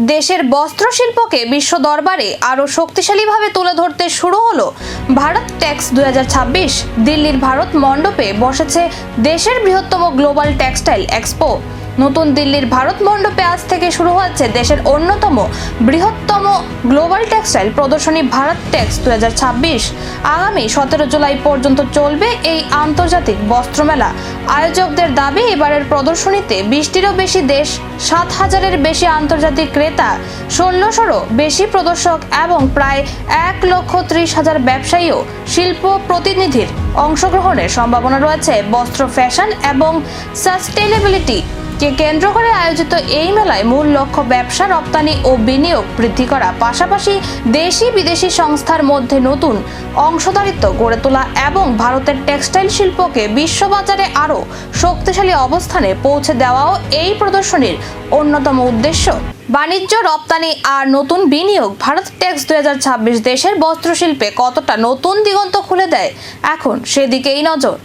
দেশের বস্ত্রশিল্পকে বিশ্ব দরবারে আরও শক্তিশালীভাবে তুলে ধরতে শুরু হলো ভারত টেক্স 2026। দিল্লির ভারত মণ্ডপে বসেছে দেশের বৃহত্তম গ্লোবাল টেক্সটাইল এক্সপো। নতুন দিল্লির ভারত মণ্ডপে আজ থেকে শুরু হচ্ছে দেশের অন্যতম বৃহত্তম গ্লোবাল টেক্সটাইল প্রদর্শনী ভারত টেক্স 2026। আগামী 17 জুলাই পর্যন্ত চলবে এই আন্তর্জাতিক বস্ত্রমেলা। আয়োজকদের দাবি, এবারের প্রদর্শনীতে 20টিরও বেশি দেশ, 7,000-এর বেশি আন্তর্জাতিক ক্রেতা, 1600-রও বেশি প্রদর্শক এবং প্রায় 1,30,000 ব্যবসায়ী ও শিল্প প্রতিনিধির অংশগ্রহণের সম্ভাবনা রয়েছে। বস্ত্র, ফ্যাশন এবং সাস্টেইনেবিলিটি কে কেন্দ্র করে আয়োজিত এই মেলায় মূল লক্ষ্য ব্যবসা, রপ্তানি ও বিনিয়োগ বৃদ্ধি করা, পাশাপাশি দেশি বিদেশি সংস্থার মধ্যে নতুন অংশদারিত্ব গড়ে তোলা এবং ভারতের টেক্সটাইল শিল্পকে বিশ্ববাজারে আরও শক্তিশালী অবস্থানে পৌঁছে দেওয়াও এই প্রদর্শনীর অন্যতম উদ্দেশ্য। বাণিজ্য, রপ্তানি আর নতুন বিনিয়োগ। ভারত টেক্স 2026 দেশের বস্ত্রশিল্পে কতটা নতুন দিগন্ত খুলে দেয়, এখন সেদিকেই নজর।